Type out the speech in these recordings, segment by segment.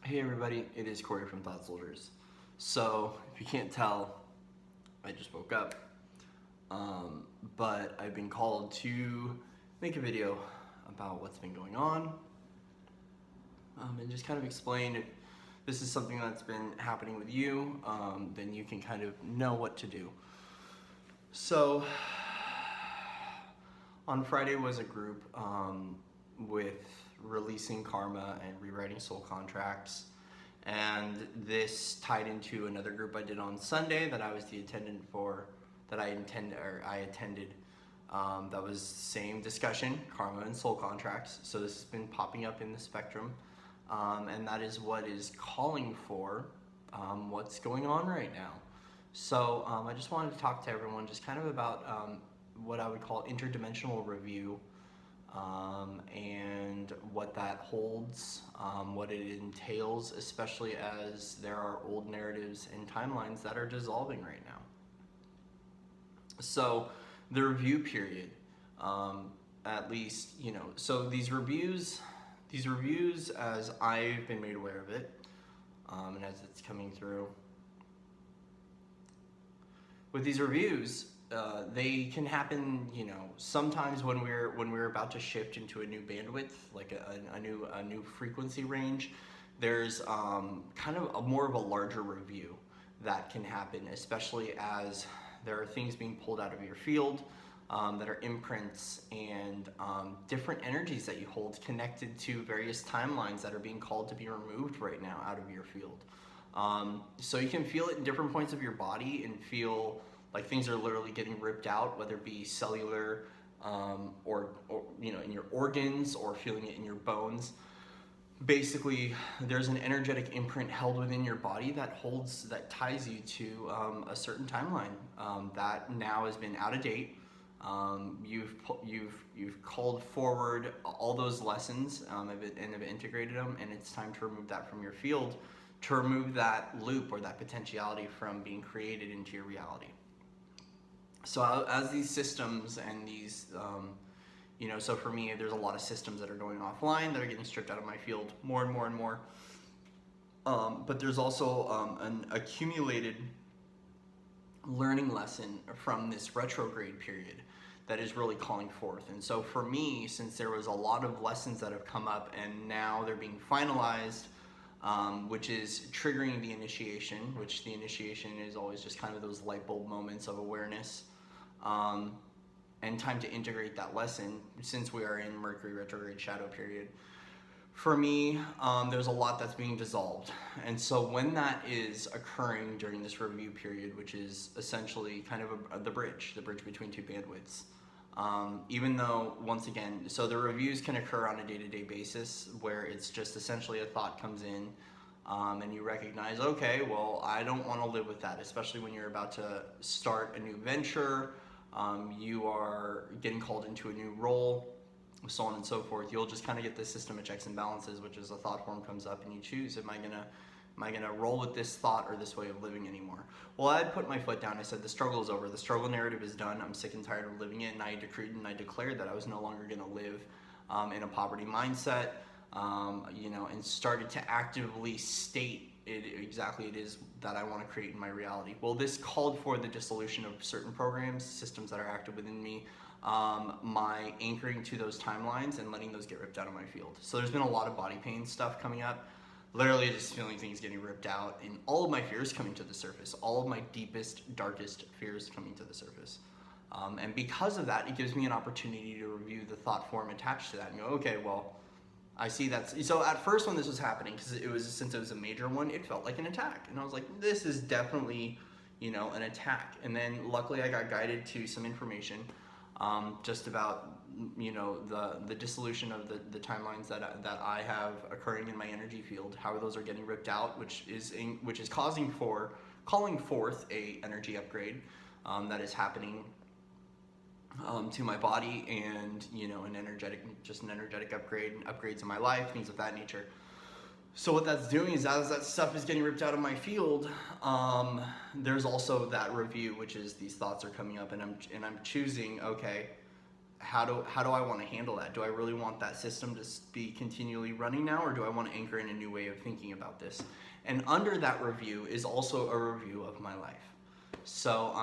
Hey everybody, it is Corey from Thought Soldiers. So, if you can't tell, I just woke up, but I've been called to make a video about what's been going on, and just kind of explain if this is something that's been happening with you, then you can kind of know what to do. So, on Friday was a group with releasing karma and rewriting soul contracts, and this tied into another group I did on Sunday that I was the attendant for, that I attended. That was same discussion, karma and soul contracts. So this has been popping up in the spectrum, and that is what is calling for what's going on right now. So I just wanted to talk to everyone just kind of about what I would call interdimensional review, and what that holds, what it entails, especially as there are old narratives and timelines that are dissolving right now. So the review period, at least, so these reviews, as I've been made aware of it, and as it's coming through, with these reviews, they can happen, sometimes when we're about to shift into a new bandwidth, like a new frequency range. There's kind of more of a larger review that can happen, especially as there are things being pulled out of your field that are imprints and different energies that you hold connected to various timelines that are being called to be removed right now out of your field. So you can feel it in different points of your body and feel like things are literally getting ripped out, whether it be cellular, or in your organs, or feeling it in your bones. Basically, there's an energetic imprint held within your body that ties you to a certain timeline that now has been out of date. You've called forward all those lessons and have integrated them, and it's time to remove that from your field, to remove that loop or that potentiality from being created into your reality. So as these systems and these, so for me, there's a lot of systems that are going offline that are getting stripped out of my field more and more and more. But there's also an accumulated learning lesson from this retrograde period that is really calling forth. And so for me, since there was a lot of lessons that have come up and now they're being finalized, which is triggering the initiation, which the initiation is always just kind of those light bulb moments of awareness, and time to integrate that lesson, since we are in Mercury Retrograde shadow period. For me, there's a lot that's being dissolved. And so when that is occurring during this review period, which is essentially kind of the bridge between two bandwidths, even though, once again, so the reviews can occur on a day-to-day basis where it's just essentially a thought comes in, and you recognize, okay, well, I don't want to live with that, especially when you're about to start a new venture, you are getting called into a new role, so on and so forth. You'll just kind of get this system of checks and balances, which is a thought form comes up and you choose, am I gonna roll with this thought or this way of living anymore? Well, I put my foot down. I said the struggle is over. The struggle narrative is done. I'm sick and tired of living it, and I decreed and I declared that I was no longer gonna live in a poverty mindset, and started to actively state it is that I want to create in my reality. Well, this called for the dissolution of certain programs, systems that are active within me, my anchoring to those timelines and letting those get ripped out of my field. So there's been a lot of body pain stuff coming up, literally just feeling things getting ripped out, and all of my fears coming to the surface, all of my deepest, darkest fears coming to the surface. And because of that, it gives me an opportunity to review the thought form attached to that and go, okay, well, I see that. So at first when this was happening, since it was a major one, it felt like an attack. And I was like, this is definitely, an attack. And then luckily I got guided to some information just about, the dissolution of the timelines that I have occurring in my energy field, how those are getting ripped out, which is calling forth a energy upgrade that is happening to my body, and an energetic upgrade and upgrades in my life, things of that nature. So what that's doing is, as that stuff is getting ripped out of my field, there's also that review, which is these thoughts are coming up, and I'm choosing, okay, how do I want to handle that? Do I really want that system to be continually running now, or do I want to anchor in a new way of thinking about this? And under that review is also a review of my life. So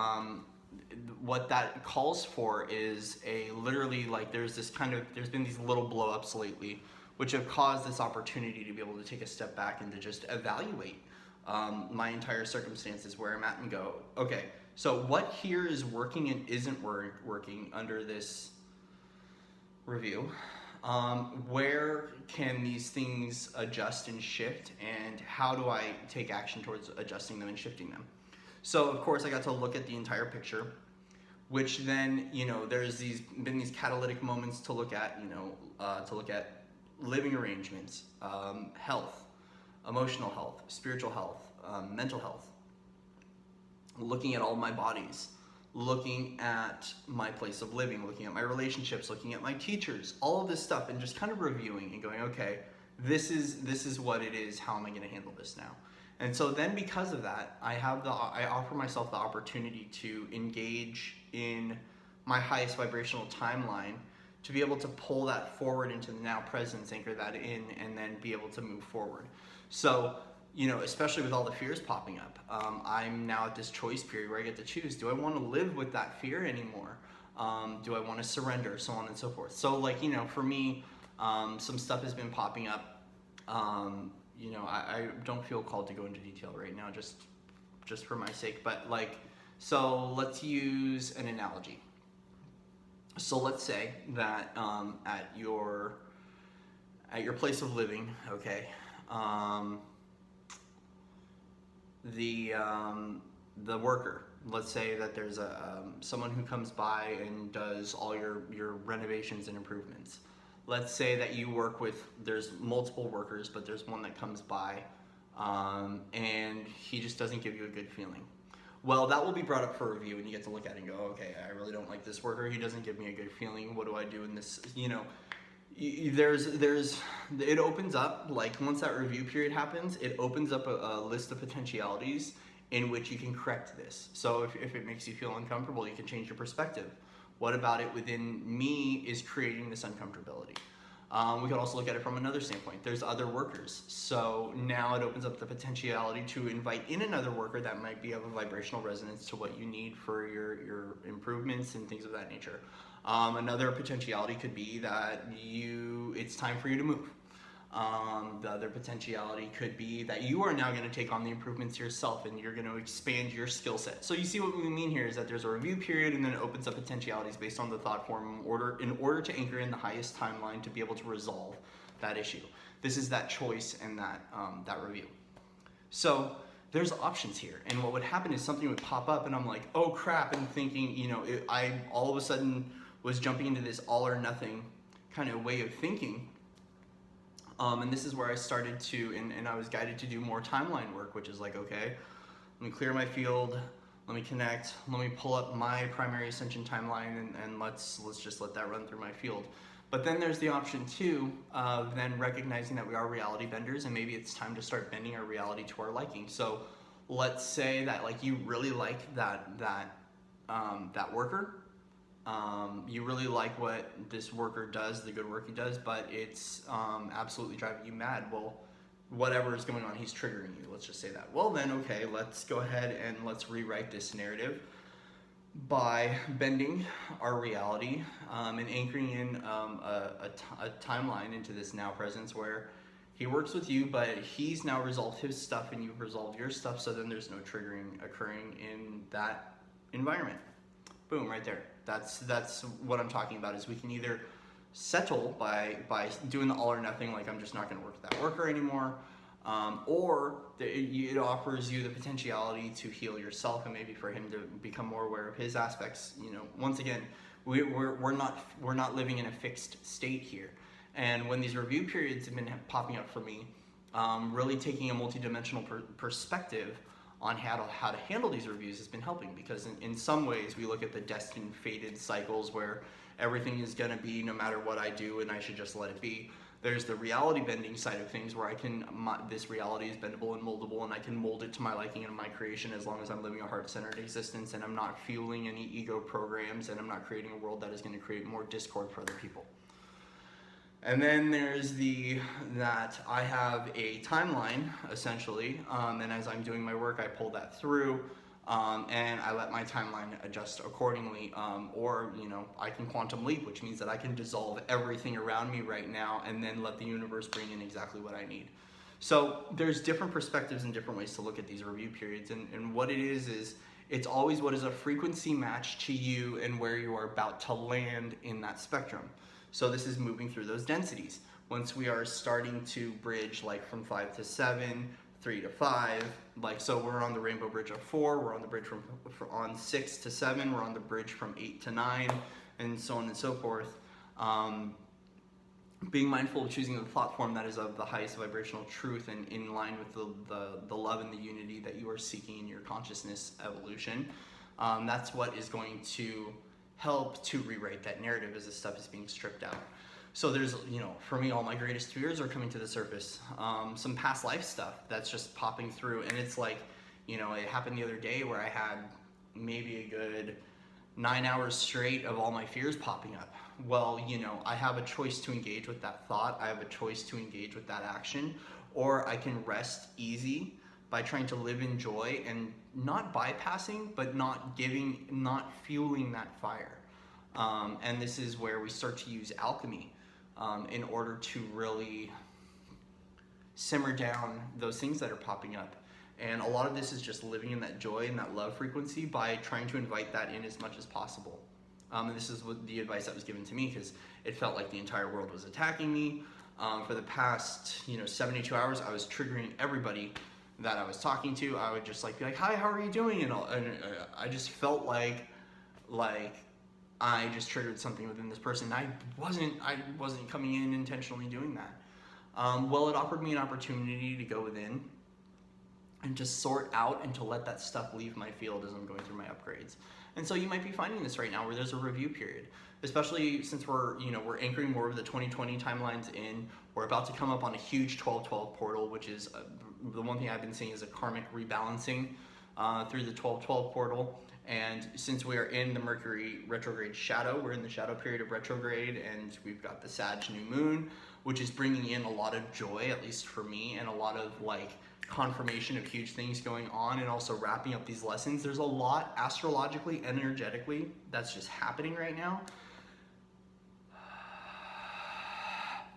what that calls for is literally like there's been these little blow-ups lately, which have caused this opportunity to be able to take a step back and to just evaluate my entire circumstances, where I'm at, and go, okay, so what here is working and isn't working under this review? Where can these things adjust and shift, and how do I take action towards adjusting them and shifting them? So of course I got to look at the entire picture, which then, there's been these catalytic moments to look at, to look at living arrangements, health, emotional health, spiritual health, mental health, looking at all my bodies, looking at my place of living, looking at my relationships, looking at my teachers, all of this stuff, and just kind of reviewing and going, okay, this is what it is. How am I going to handle this now? And so then, because of that, I offer myself the opportunity to engage in my highest vibrational timeline, to be able to pull that forward into the now presence, anchor that in, and then be able to move forward. So, especially with all the fears popping up, I'm now at this choice period where I get to choose. Do I want to live with that fear anymore? Do I want to surrender? So on and so forth. So for me, some stuff has been popping up. I don't feel called to go into detail right now, just for my sake. But so let's use an analogy. So let's say that at your place of living, okay, the worker. Let's say that there's someone who comes by and does all your renovations and improvements. Let's say that you work with, there's multiple workers, but there's one that comes by and he just doesn't give you a good feeling. Well, that will be brought up for review, and you get to look at it and go, okay, I really don't like this worker. He doesn't give me a good feeling. What do I do in this? It opens up, once that review period happens, it opens up a list of potentialities in which you can correct this. So if it makes you feel uncomfortable, you can change your perspective. What about it within me is creating this uncomfortability? We could also look at it from another standpoint. There's other workers. So now it opens up the potentiality to invite in another worker that might be of a vibrational resonance to what you need for your improvements and things of that nature. Another potentiality could be that it's time for you to move. The other potentiality could be that you are now going to take on the improvements yourself, and you're going to expand your skill set. So you see what we mean here is that there's a review period, and then it opens up potentialities based on the thought form in order to anchor in the highest timeline to be able to resolve that issue. This is that choice and that review. So there's options here, and what would happen is something would pop up, and I'm like, oh crap, and thinking, I all of a sudden was jumping into this all or nothing kind of way of thinking. And this is where I started to, and I was guided to do more timeline work, which is okay, let me clear my field, let me connect, let me pull up my primary ascension timeline, and let's just let that run through my field. But then there's the option too of then recognizing that we are reality benders, and maybe it's time to start bending our reality to our liking. So let's say that you really like that worker. You really like what this worker does, the good work he does, but it's absolutely driving you mad. Well, whatever is going on, he's triggering you. Let's just say that. Well then, okay, let's go ahead and let's rewrite this narrative by bending our reality and anchoring in a timeline into this now presence where he works with you, but he's now resolved his stuff and you've resolved your stuff, so then there's no triggering occurring in that environment. Boom, right there. That's what I'm talking about, is we can either settle by doing the all or nothing, I'm just not going to work with that worker anymore, or it offers you the potentiality to heal yourself and maybe for him to become more aware of his aspects. Once again, we're not living in a fixed state here, and when these review periods have been popping up for me, really taking a multidimensional perspective on how to handle these reviews has been helping, because in some ways we look at the destined fated cycles where everything is going to be no matter what I do and I should just let it be. There's the reality bending side of things where this reality is bendable and moldable, and I can mold it to my liking and my creation as long as I'm living a heart-centered existence and I'm not fueling any ego programs, and I'm not creating a world that is going to create more discord for other people. And then there's that I have a timeline, essentially, and as I'm doing my work, I pull that through, and I let my timeline adjust accordingly, or, I can quantum leap, which means that I can dissolve everything around me right now and then let the universe bring in exactly what I need. So there's different perspectives and different ways to look at these review periods, and what it is it's always what is a frequency match to you and where you are about to land in that spectrum. So this is moving through those densities. Once we are starting to bridge like from 5 to 7, 3 to 5, like, so we're on the rainbow bridge of 4, we're on the bridge on 6 to 7, we're on the bridge from 8 to 9, and so on and so forth. Being mindful of choosing the platform that is of the highest vibrational truth and in line with the love and the unity that you are seeking in your consciousness evolution. That's what is going to help to rewrite that narrative as this stuff is being stripped out. So there's, for me, all my greatest fears are coming to the surface. Some past life stuff that's just popping through, and it's like, it happened the other day where I had maybe a good 9 hours straight of all my fears popping up. Well, I have a choice to engage with that thought. I have a choice to engage with that action, or I can rest easy by trying to live in joy and not bypassing, but not fueling that fire. And this is where we start to use alchemy in order to really simmer down those things that are popping up. And a lot of this is just living in that joy and that love frequency by trying to invite that in as much as possible. And this is what the advice that was given to me, because it felt like the entire world was attacking me. For the past 72 hours, I was triggering everybody that I was talking to. I would just be like, hi, how are you doing? And I just felt like I just triggered something within this person. I wasn't coming in intentionally doing that. Well, it offered me an opportunity to go within and just sort out and to let that stuff leave my field as I'm going through my upgrades. And so you might be finding this right now where there's a review period, especially since we're anchoring more of the 2020 timelines in. We're about to come up on a huge 12-12 portal, which is the one thing I've been seeing is a karmic rebalancing through the 12-12 portal. And since we are in the Mercury Retrograde shadow, we're in the shadow period of retrograde, and we've got the Sag new moon, which is bringing in a lot of joy, at least for me, and a lot of confirmation of huge things going on, and also wrapping up these lessons. There's a lot astrologically, energetically, that's just happening right now.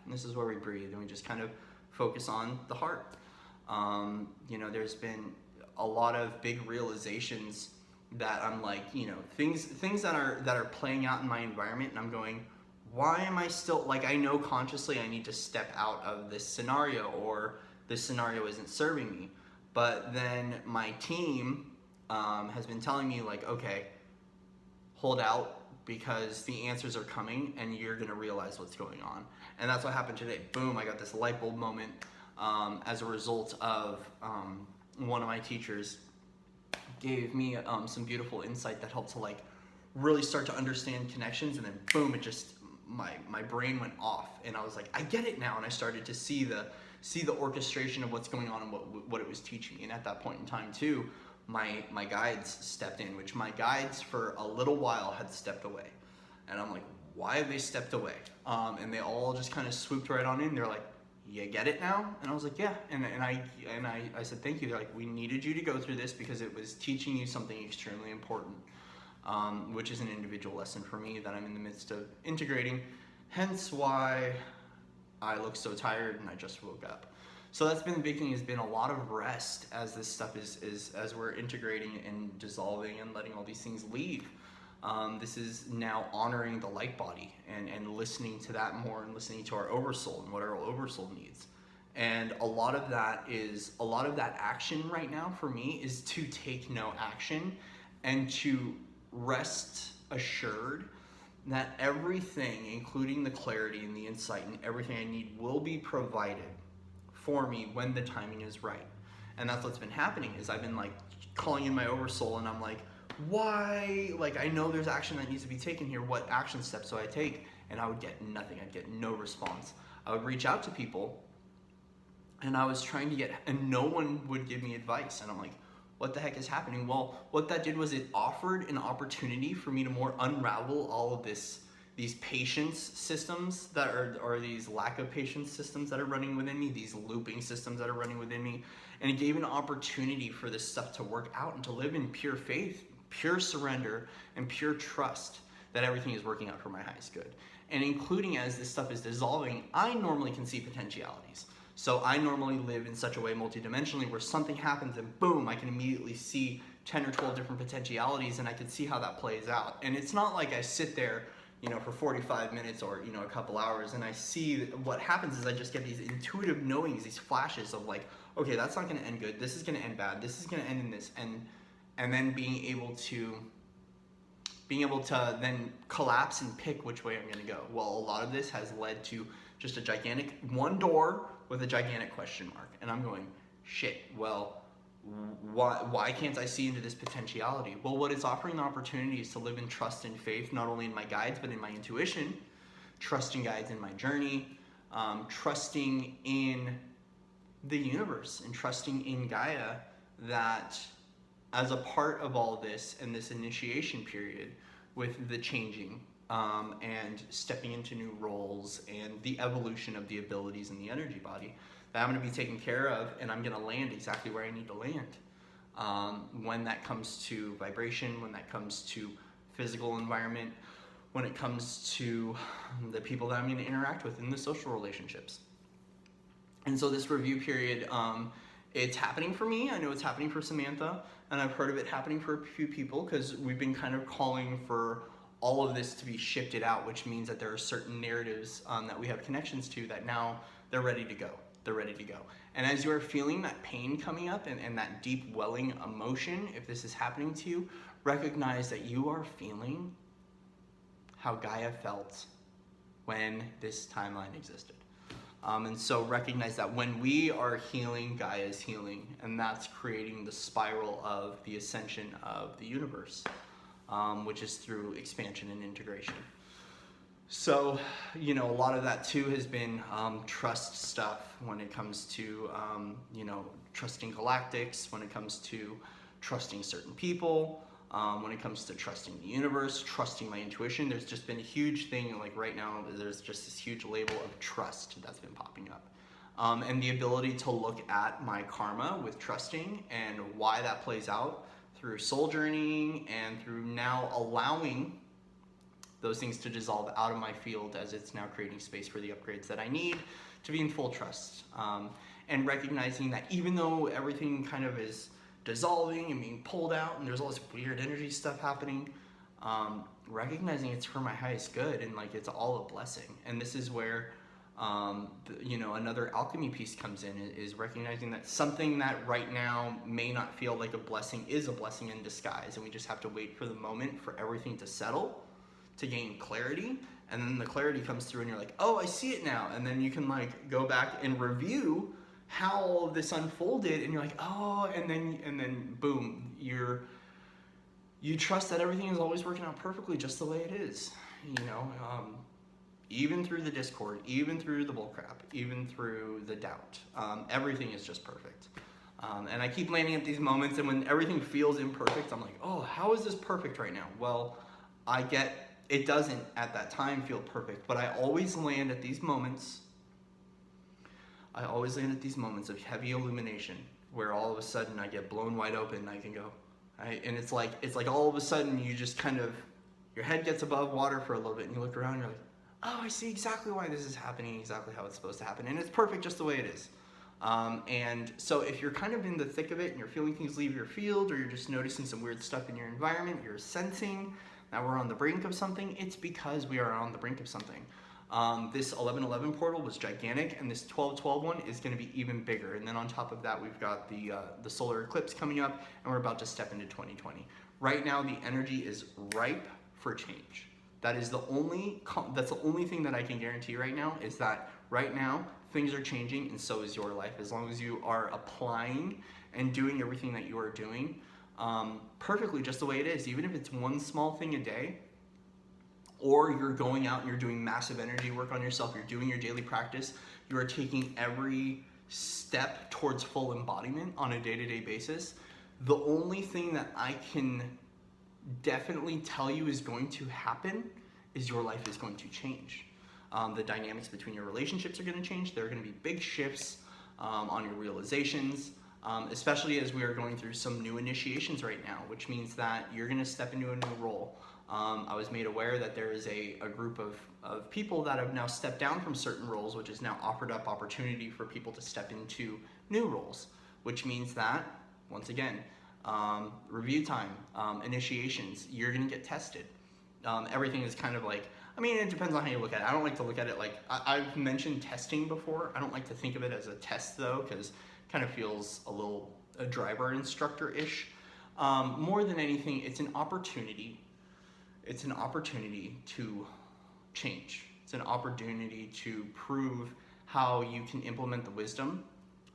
And this is where we breathe and we just kind of focus on the heart. There's been a lot of big realizations that I'm things that are playing out in my environment, and I'm going, why am I still, I know consciously I need to step out of this scenario, or this scenario isn't serving me. But then my team has been telling me okay, hold out, because the answers are coming and you're gonna realize what's going on. And that's what happened today. Boom, I got this light bulb moment as a result of one of my teachers gave me some beautiful insight that helped to really start to understand connections, and then boom, it just, my brain went off, and I was like, I get it now, and I started to see the orchestration of what's going on and what it was teaching me. And at that point in time too, my guides stepped in, which my guides for a little while had stepped away. And I'm like, why have they stepped away? And they all just kind of swooped right on in. They're like, you get it now? And I was like, yeah. And I said, thank you. They're like, we needed you to go through this because it was teaching you something extremely important, which is an individual lesson for me that I'm in the midst of integrating. Hence why I look so tired and I just woke up. So that's been the big thing, has been a lot of rest as this stuff is as we're integrating and dissolving and letting all these things leave. This is now honoring the light body and listening to that more, and listening to our oversoul and what our oversoul needs. And a lot of that action right now for me is to take no action and to rest assured that everything, including the clarity and the insight and everything I need, will be provided for me when the timing is right. And that's what's been happening, is I've been calling in my oversoul, and I'm like, why? I know there's action that needs to be taken here. What action steps do I take? And I would get nothing. I'd get no response. I would reach out to people, and I was trying to get, and no one would give me advice. And I'm like, what the heck is happening? Well, what that did was it offered an opportunity for me to more unravel all of these patience systems that are, or these lack of patience systems that are running within me, these looping systems that are running within me. And it gave an opportunity for this stuff to work out and to live in pure faith, pure surrender, and pure trust that everything is working out for my highest good. And including as this stuff is dissolving, I normally can see potentialities. So I normally live in such a way multidimensionally where something happens and boom, I can immediately see 10 or 12 different potentialities, and I can see how that plays out. And it's not like I sit there, you know, for 45 minutes or, you know, a couple hours, and I see what happens is I just get these intuitive knowings, these flashes of like, okay, that's not going to end good, this is going to end bad, this is going to end in this, and then being able to then collapse and pick which way I'm going to go. Well, a lot of this has led to just a gigantic one door with a gigantic question mark, and I'm going, shit, well, why can't I see into this potentiality? Well, what it's offering the opportunity is to live in trust and faith, not only in my guides, but in my intuition, trusting guides in my journey, trusting in the universe, and trusting in Gaia, that as a part of all this and this initiation period with the changing and stepping into new roles and the evolution of the abilities in the energy body, that I'm going to be taken care of, and I'm going to land exactly where I need to land. When that comes to vibration, when that comes to physical environment, when it comes to the people that I'm going to interact with in the social relationships. And so this review period, it's happening for me. I know it's happening for Samantha, and I've heard of it happening for a few people, because we've been kind of calling for all of this to be shifted out, which means that there are certain narratives that we have connections to that now they're ready to go. They're ready to go. And as you are feeling that pain coming up and that deep welling emotion, if this is happening to you, recognize that you are feeling how Gaia felt when this timeline existed. And so recognize that when we are healing, Gaia is healing, and that's creating the spiral of the ascension of the universe, which is through expansion and integration. So, you know, a lot of that too has been trust stuff when it comes to, you know, trusting galactics, when it comes to trusting certain people, when it comes to trusting the universe, trusting my intuition. There's just been a huge thing, like right now, there's just this huge label of trust that's been popping up. And the ability to look at my karma with trusting and why that plays out through soul journeying and through now allowing those things to dissolve out of my field, as it's now creating space for the upgrades that I need to be in full trust. And recognizing that even though everything kind of is dissolving and being pulled out and there's all this weird energy stuff happening, recognizing it's for my highest good, and like it's all a blessing. And this is where you know, another alchemy piece comes in, is recognizing that something that right now may not feel like a blessing is a blessing in disguise, and we just have to wait for the moment for everything to settle, to gain clarity, and then the clarity comes through and you're like, oh, I see it now. And then you can like go back and review how all of this unfolded, and you're like, oh, and then boom, you trust that everything is always working out perfectly just the way it is, you know, even through the discord, even through the bullcrap, even through the doubt, everything is just perfect. And I keep landing at these moments, and when everything feels imperfect, I'm like, oh, how is this perfect right now? Well, I get it doesn't at that time feel perfect, but I always land at these moments. I always land at these moments of heavy illumination, where all of a sudden I get blown wide open, and I can go, and it's like all of a sudden you just kind of, your head gets above water for a little bit, and you look around, and you're like, oh, I see exactly why this is happening, exactly how it's supposed to happen, and it's perfect just the way it is. And so if you're kind of in the thick of it and you're feeling things leave your field, or you're just noticing some weird stuff in your environment, you're sensing that we're on the brink of something, it's because we are on the brink of something. This 1111 portal was gigantic, and this 1212 one is going to be even bigger. And then on top of that, we've got the solar eclipse coming up, and we're about to step into 2020. Right now, the energy is ripe for change. That's the only thing that I can guarantee right now, is that right now things are changing, and so is your life. As long as you are applying and doing everything that you are doing perfectly just the way it is, even if it's one small thing a day, or you're going out and you're doing massive energy work on yourself, you're doing your daily practice, you are taking every step towards full embodiment on a day-to-day basis, the only thing that I can definitely tell you is going to happen is your life is going to change. The dynamics between your relationships are going to change. There are going to be big shifts on your realizations, especially as we are going through some new initiations right now, which means that you're going to step into a new role. I was made aware that there is a group of people that have now stepped down from certain roles, which has now offered up opportunity for people to step into new roles, which means that, once again, review time, initiations, you're going to get tested. Everything is kind of like, I mean, it depends on how you look at it. I don't like to look at it like, I've mentioned testing before. I don't like to think of it as a test though, because it kind of feels a driver instructor-ish. More than anything, it's an opportunity. It's an opportunity to change. It's an opportunity to prove how you can implement the wisdom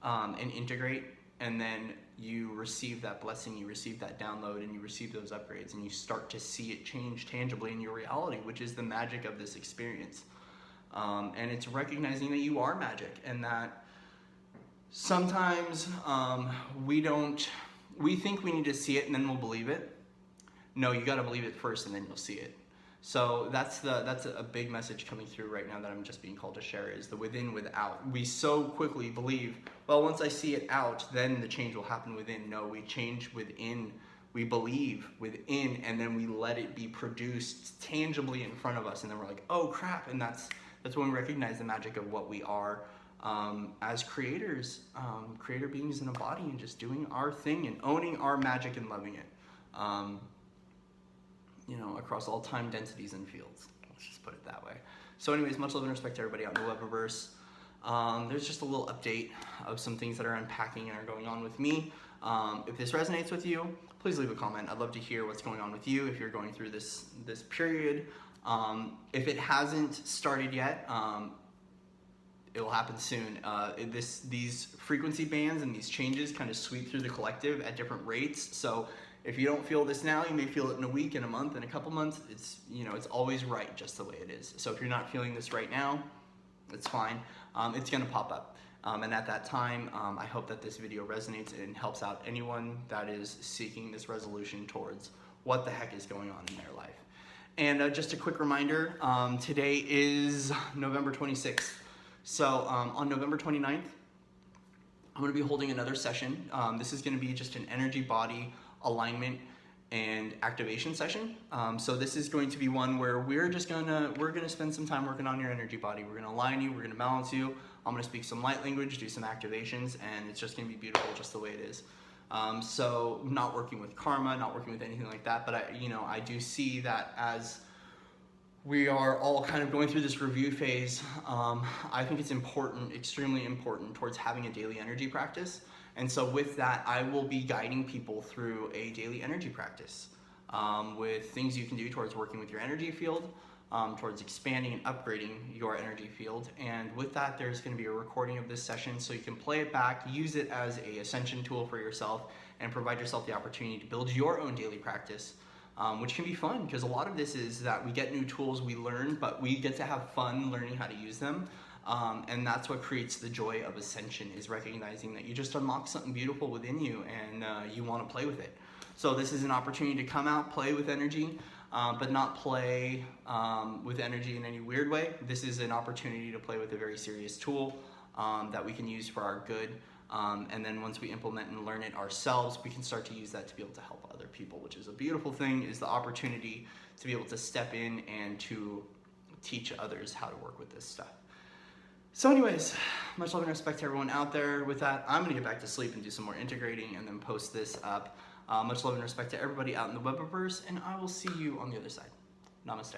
and integrate, and then you receive that blessing, you receive that download, and you receive those upgrades, and you start to see it change tangibly in your reality, which is the magic of this experience. And it's recognizing that you are magic, and that sometimes we think we need to see it and then we'll believe it. No, you got to believe it first and then you'll see it. So that's a big message coming through right now that I'm just being called to share, is the within, without. We so quickly believe, well, once I see it out, then the change will happen within. No, we change within, we believe within, and then we let it be produced tangibly in front of us, and then we're like, oh crap, and that's when we recognize the magic of what we are as creators, creator beings in a body, and just doing our thing and owning our magic and loving it. Across all time, densities, and fields. Let's just put it that way. So anyways, much love and respect to everybody out in the Webiverse. There's just a little update of some things that are unpacking and are going on with me. If this resonates with you, please leave a comment. I'd love to hear what's going on with you if you're going through this period. If it hasn't started yet, it will happen soon. These frequency bands and these changes kind of sweep through the collective at different rates. So if you don't feel this now, you may feel it in a week, in a month, in a couple months. It's always right just the way it is. So if you're not feeling this right now, it's fine. It's gonna pop up. And at that time, I hope that this video resonates and helps out anyone that is seeking this resolution towards what the heck is going on in their life. And just a quick reminder, today is November 26th. So on November 29th, I'm gonna be holding another session. This is gonna be just an energy body alignment and activation session. So this is going to be one where we're gonna spend some time working on your energy body. We're gonna align you, we're gonna balance you. I'm gonna speak some light language, do some activations, and it's just gonna be beautiful just the way it is. So not working with karma, not working with anything like that, but I do see that as we are all kind of going through this review phase, I think it's important, extremely important, towards having a daily energy practice. And so with that, I will be guiding people through a daily energy practice with things you can do towards working with your energy field, towards expanding and upgrading your energy field. And with that, there's going to be a recording of this session so you can play it back, use it as a ascension tool for yourself, and provide yourself the opportunity to build your own daily practice, which can be fun, because a lot of this is that we get new tools, we learn, but we get to have fun learning how to use them. And that's what creates the joy of ascension, is recognizing that you just unlock something beautiful within you, and you want to play with it. So this is an opportunity to come out, play with energy, but not play with energy in any weird way. This is an opportunity to play with a very serious tool that we can use for our good. And then once we implement and learn it ourselves, we can start to use that to be able to help other people, which is a beautiful thing, is the opportunity to be able to step in and to teach others how to work with this stuff. So anyways, much love and respect to everyone out there. With that, I'm gonna get back to sleep and do some more integrating and then post this up. Much love and respect to everybody out in the Webiverse, and I will see you on the other side. Namaste.